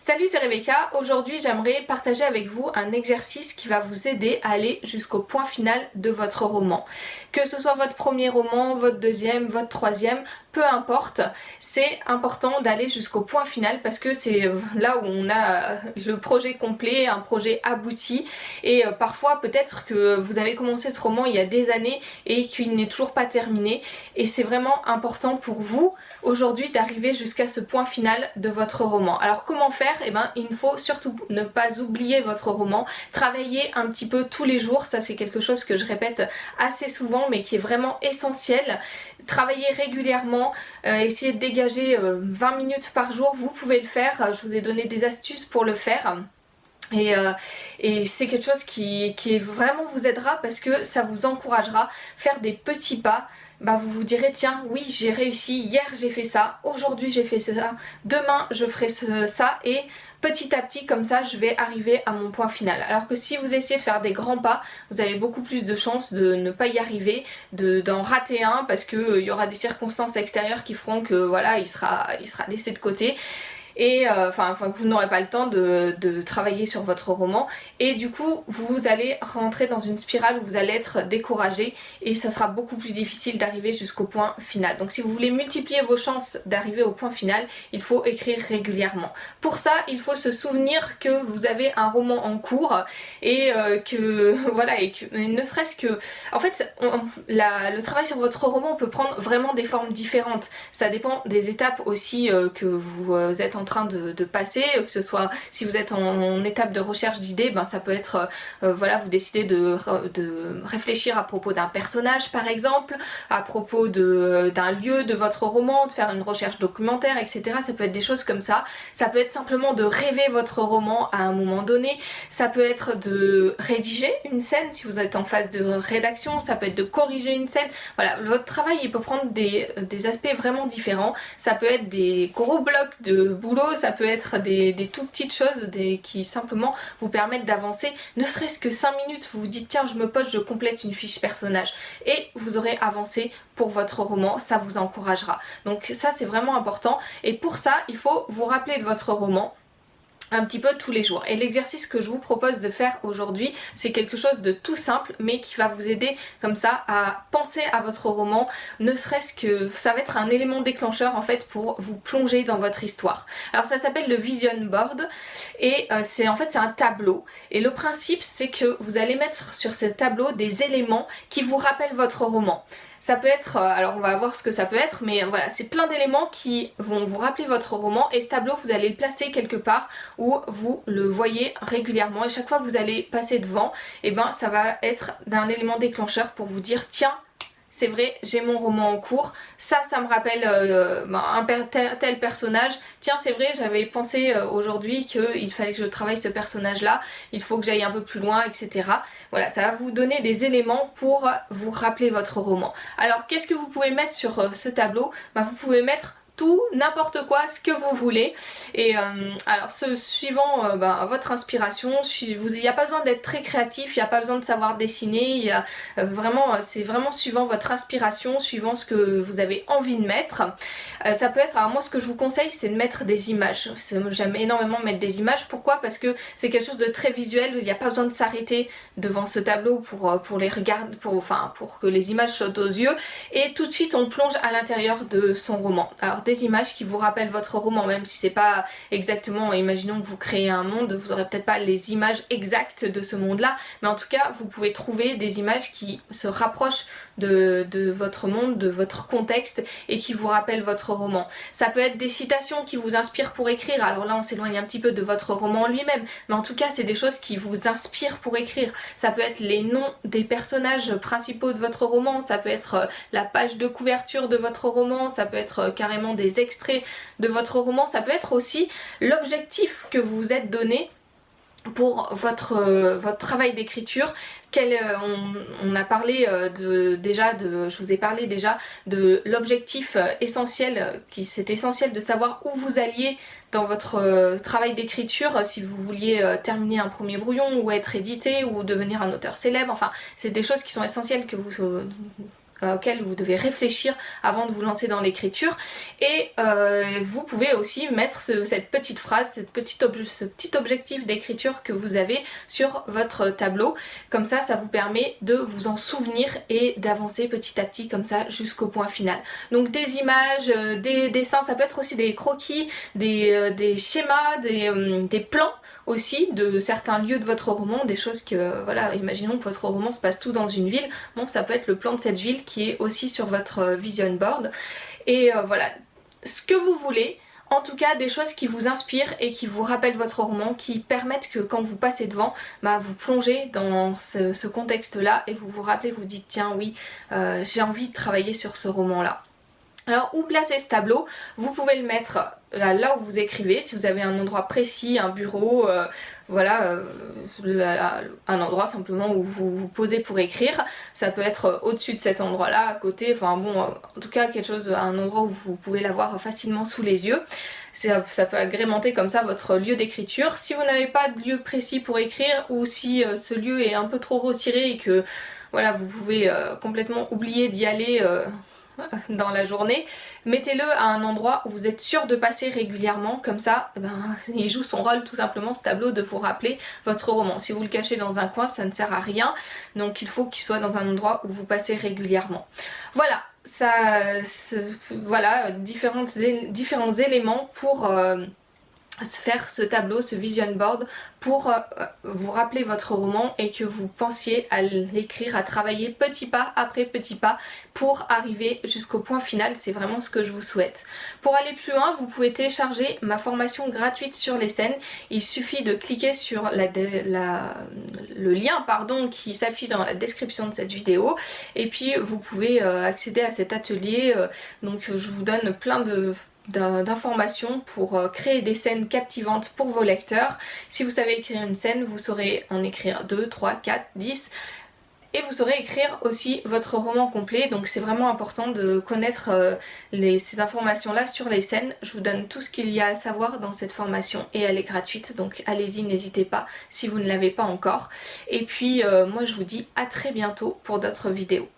Salut, c'est Rebecca. Aujourd'hui, j'aimerais partager avec vous un exercice qui va vous aider à aller jusqu'au point final de votre roman. Que ce soit votre premier roman, votre deuxième, votre troisième, peu importe, c'est important d'aller jusqu'au point final parce que c'est là où on a le projet complet, un projet abouti et parfois peut-être que vous avez commencé ce roman il y a des années et qu'il n'est toujours pas terminé et c'est vraiment important pour vous aujourd'hui d'arriver jusqu'à ce point final de votre roman. Alors comment faire? Eh ben, il ne faut surtout ne pas oublier votre roman, travailler un petit peu tous les jours, ça c'est quelque chose que je répète assez souvent mais qui est vraiment essentiel. Travailler régulièrement, essayer de dégager 20 minutes par jour, vous pouvez le faire, je vous ai donné des astuces pour le faire. Et c'est quelque chose qui vraiment vous aidera parce que ça vous encouragera. Faire des petits pas, bah vous vous direz tiens oui j'ai réussi, hier j'ai fait ça, aujourd'hui j'ai fait ça, demain je ferai ça et petit à petit comme ça je vais arriver à mon point final. Alors que si vous essayez de faire des grands pas, vous avez beaucoup plus de chances de ne pas y arriver, d'en rater un parce que il y aura des circonstances extérieures qui feront que voilà il sera laissé de côté. Et enfin que vous n'aurez pas le temps de travailler sur votre roman et du coup vous allez rentrer dans une spirale où vous allez être découragé et ça sera beaucoup plus difficile d'arriver jusqu'au point final. Donc si vous voulez multiplier vos chances d'arriver au point final, il faut écrire régulièrement. Pour ça il faut se souvenir que vous avez un roman en cours et que voilà, et ne serait-ce que en fait le travail sur votre roman peut prendre vraiment des formes différentes. Ça dépend des étapes aussi que vous êtes en train de passer, que ce soit si vous êtes en étape de recherche d'idées, ben ça peut être voilà, vous décidez de réfléchir à propos d'un personnage par exemple, à propos d'un lieu de votre roman, de faire une recherche documentaire, etc. Ça peut être des choses comme ça. Ça peut être simplement de rêver votre roman à un moment donné, ça peut être de rédiger une scène si vous êtes en phase de rédaction, ça peut être de corriger une scène. Voilà, votre travail il peut prendre des aspects vraiment différents. Ça peut être des gros blocs de boulot, ça peut être des tout petites choses qui simplement vous permettent d'avancer, ne serait-ce que 5 minutes, vous vous dites tiens je me pose, je complète une fiche personnage et vous aurez avancé pour votre roman, ça vous encouragera. Donc ça c'est vraiment important et pour ça il faut vous rappeler de votre roman un petit peu tous les jours. Et l'exercice que je vous propose de faire aujourd'hui, c'est quelque chose de tout simple mais qui va vous aider comme ça à penser à votre roman, ne serait-ce que ça va être un élément déclencheur en fait pour vous plonger dans votre histoire. Alors ça s'appelle le vision board et c'est un tableau et le principe c'est que vous allez mettre sur ce tableau des éléments qui vous rappellent votre roman. Ça peut être, alors on va voir ce que ça peut être, mais voilà, c'est plein d'éléments qui vont vous rappeler votre roman et ce tableau vous allez le placer quelque part où vous le voyez régulièrement et chaque fois que vous allez passer devant, et ben ça va être d'un élément déclencheur pour vous dire tiens, c'est vrai, j'ai mon roman en cours, ça me rappelle tel personnage, tiens c'est vrai j'avais pensé aujourd'hui qu'il fallait que je travaille ce personnage là, il faut que j'aille un peu plus loin, etc. Voilà, ça va vous donner des éléments pour vous rappeler votre roman. Alors qu'est-ce que vous pouvez mettre sur ce tableau? Vous pouvez mettre tout, n'importe quoi, ce que vous voulez. Et alors suivant votre inspiration, il n'y a pas besoin d'être très créatif, il n'y a pas besoin de savoir dessiner, c'est vraiment suivant votre inspiration, suivant ce que vous avez envie de mettre. Ça peut être, alors moi ce que je vous conseille c'est de mettre des images. J'aime énormément mettre des images, pourquoi? Parce que c'est quelque chose de très visuel, il n'y a pas besoin de s'arrêter devant ce tableau pour les regarder, pour que les images sautent aux yeux et tout de suite on plonge à l'intérieur de son roman. Alors des images qui vous rappellent votre roman, même si c'est pas exactement, imaginons que vous créez un monde, vous aurez peut-être pas les images exactes de ce monde là, mais en tout cas vous pouvez trouver des images qui se rapprochent de votre monde, de votre contexte et qui vous rappellent votre roman. Ça peut être des citations qui vous inspirent pour écrire, alors là on s'éloigne un petit peu de votre roman lui-même, mais en tout cas c'est des choses qui vous inspirent pour écrire. Ça peut être les noms des personnages principaux de votre roman, ça peut être la page de couverture de votre roman, ça peut être carrément des extraits de votre roman, ça peut être aussi l'objectif que vous vous êtes donné pour votre travail d'écriture. On a parlé je vous ai parlé déjà de l'objectif essentiel, c'est essentiel de savoir où vous alliez dans votre travail d'écriture, si vous vouliez terminer un premier brouillon ou être édité ou devenir un auteur célèbre, enfin c'est des choses qui sont essentielles auxquelles vous devez réfléchir avant de vous lancer dans l'écriture. Et vous pouvez aussi mettre cette petite phrase, ce petit objectif d'écriture que vous avez sur votre tableau. Comme ça vous permet de vous en souvenir et d'avancer petit à petit comme ça jusqu'au point final. Donc des images, des dessins, ça peut être aussi des croquis, des schémas, des plans aussi de certains lieux de votre roman, des choses que, voilà, imaginons que votre roman se passe tout dans une ville, donc ça peut être le plan de cette ville qui est aussi sur votre vision board. Et voilà, ce que vous voulez, en tout cas des choses qui vous inspirent et qui vous rappellent votre roman, qui permettent que quand vous passez devant, vous plongez dans ce contexte-là et vous vous rappelez, vous dites tiens oui, j'ai envie de travailler sur ce roman-là. Alors où placer ce tableau? Vous pouvez le mettre là où vous écrivez, si vous avez un endroit précis, un bureau, voilà, un endroit simplement où vous vous posez pour écrire. Ça peut être au-dessus de cet endroit-là, à côté, enfin bon, en tout cas quelque chose, un endroit où vous pouvez l'avoir facilement sous les yeux. Ça peut agrémenter comme ça votre lieu d'écriture. Si vous n'avez pas de lieu précis pour écrire, ou si ce lieu est un peu trop retiré et que voilà, vous pouvez complètement oublier d'y aller dans la journée, mettez-le à un endroit où vous êtes sûr de passer régulièrement, comme ça il joue son rôle tout simplement, ce tableau, de vous rappeler votre roman. Si vous le cachez dans un coin, ça ne sert à rien, donc il faut qu'il soit dans un endroit où vous passez régulièrement. Voilà, voilà différents éléments pour faire ce tableau, ce vision board, pour vous rappeler votre roman et que vous pensiez à l'écrire, à travailler petit pas après petit pas pour arriver jusqu'au point final. C'est vraiment ce que je vous souhaite. Pour aller plus loin, vous pouvez télécharger ma formation gratuite sur les scènes. Il suffit de cliquer sur le lien qui s'affiche dans la description de cette vidéo, et puis vous pouvez accéder à cet atelier. Donc je vous donne plein d'informations pour créer des scènes captivantes pour vos lecteurs. Si vous savez écrire une scène, vous saurez en écrire 2, 3, 4, 10 et vous saurez écrire aussi votre roman complet. Donc c'est vraiment important de connaître ces informations là sur les scènes. Je vous donne tout ce qu'il y a à savoir dans cette formation et elle est gratuite, donc allez-y, n'hésitez pas si vous ne l'avez pas encore. Et puis moi je vous dis à très bientôt pour d'autres vidéos.